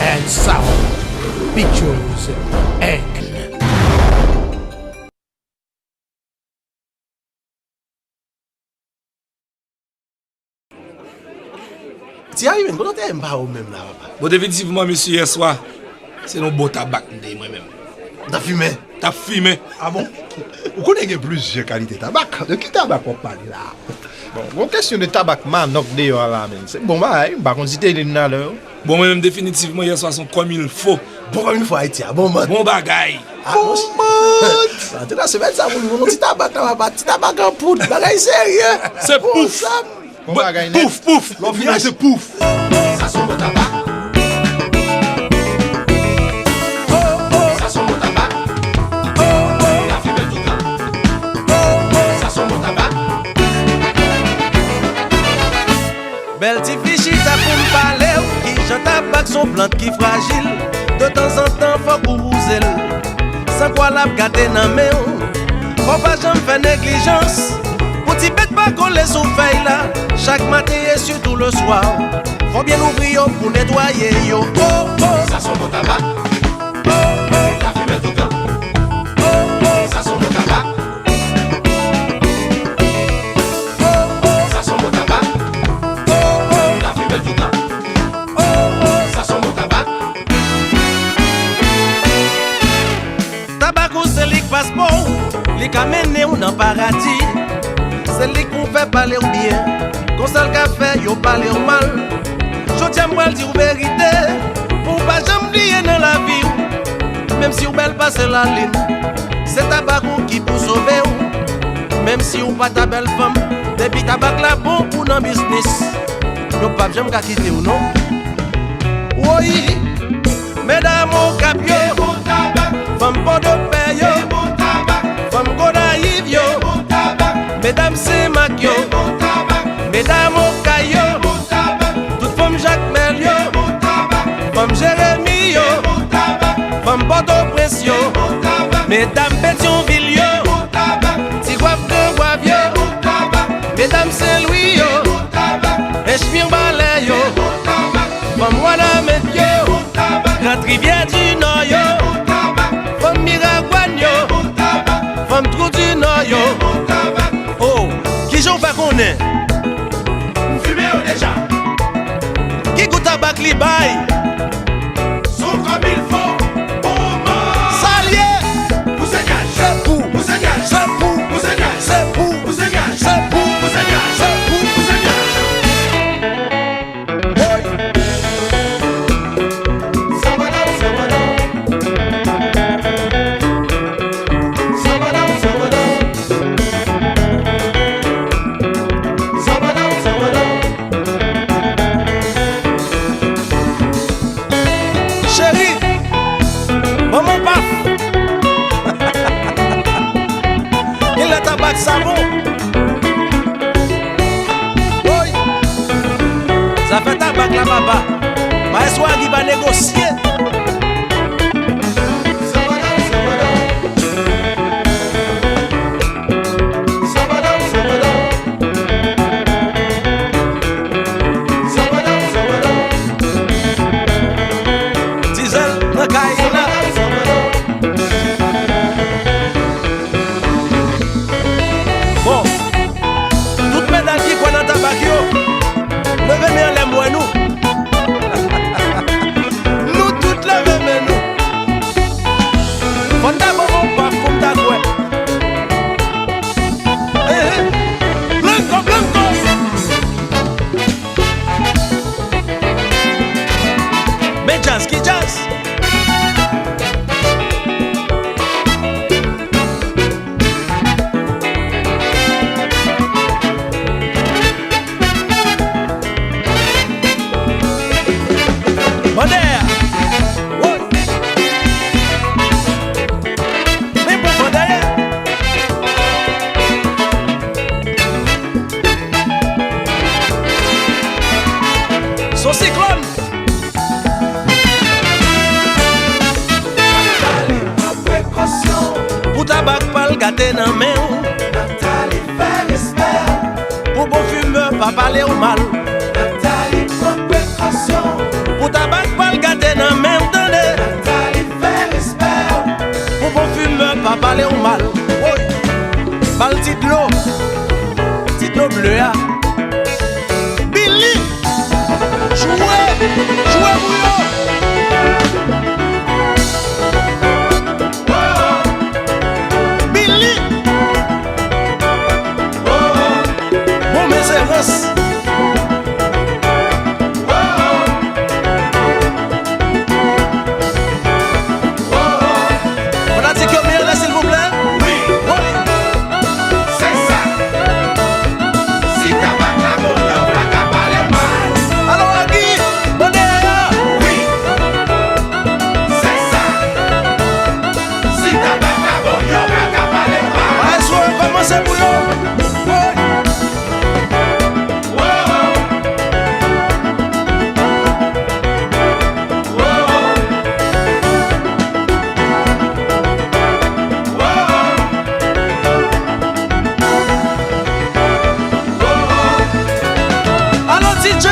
and Sound Pictures Inc. Tu arrives, comment t'es pas au même là, papa? Bon, définitivement, monsieur, hier soir, c'est un beau tabac, moi-même. T'as fumé? T'as fumé? Ah bon? Vous connaissez plusieurs qualités de tabac. De qui tabac on parle là? Bon, question de tabac, manok dehors là, c'est bon, par contre, si t'es là, bon, moi-même, définitivement, hier soir, sont comme il faut. Bon, une fois, Haïti, bon, bon bagaille. Bon, en tout cas, c'est mettre ça pour nous, petit tabac là, petit tabac en poudre, bagaille sérieux. C'est pouf. Pouf, pouf. L'on finit, c'est pouf. Ça sent le tabac. Ça sent le tabac. La fumée tout temps. Ça sent le tabac. Belle petite fichita pour me parler, qui j'en tabac son plante qui fragile. De temps en temps, faut bouger. Sans quoi la gâter dans mes faut pas jamais faire négligence. Pour t'y bête pas coller sous feuille là. Chaque matin et surtout le soir. Faut bien ouvrir pour nettoyer yo. Oh, oh. Ça sent le tabac. La fumée tout temps. Ça sent le tabac. Ça sent le tabac. La fumée tout temps. Ça sent le tabac. Tabac c'est lui qui passe bon. Lui qui amène ou dans paradis. C'est lui qu'on fait parler ou bien. Qu'on seul qu'a fait, yo parler ou mal. Je tiens à dire la vérité. Pour pas jamais oublier dans la vie. Même si vous belle passe la ligne. C'est tabac qui pour sauver ou. Même si vous pas ta belle femme. Depuis tabac la bon pour dans business. Yo pas jamais qu'à quitter ou non. Oui. Mesdames au cap yo. Femme pas de paix yo. Femme godaïve yo. Mesdames c'est Macchio, mesdames au caillot, toute femme Jacques Melio, femme Jérémy yo, femme Port-au-Prince yo, mesdames Pétionville yo, Tigouaf de Guavio, mesdames Saint-Louis yo, Echmir Balais yo, femme Wanamet yo, Grande Rivière du Nord yo, femme Miragouane yo, femme Trou du Nord yo. Oh, qui j'en pas connaît? Fumez déjà. Qui goûte tabac li bail? Son comme il faut. Salier! Vous égage. C'est pour! Vous égage. C'est pour! Vous égage. C'est pour! Vous égage. C'est pour! Vous égage. C'est pour! Vous égage. Sabadão, sabadão. Sabadão, sabadão. Sabadão, sabadão. Chérie! Maman paf! Il est tabac savon! Oui! Ça fait tabac la baba! Mais soit qui va négocier! Sabadão, sabadão. Sabadão, sabadão. Sabadão, sabadão. Diesel, na caille là! Bon! Toutes mesdames qui croient dans tabac yo! Levez bien les mois nous! Nous toutes levez bien nous! Faut d'abord mon paf comme ta couette! Blanco, blanco! Mais jazz qui jazz! Modère! Oui! Mais pour Modère! Son cyclone! Pour tabac pas le gâter dans main. Pour bon fumeur pas parler au mal. Pour tabac pas le gâter dans main. parler au mal. Oui. Bal tit l'eau bleu ya. Billy, jouez bouillon. Billy, bon mes errances. On a dit combien là s'il vous plaît? Oui, c'est ça. Si tabac la bonne, on va parler mal. Alors Agui, bon derrière. Oui, c'est ça. Si tabac la bonne, on va parler mal. Ouais, soit commencez bouillon. Ouais. Alors DJ,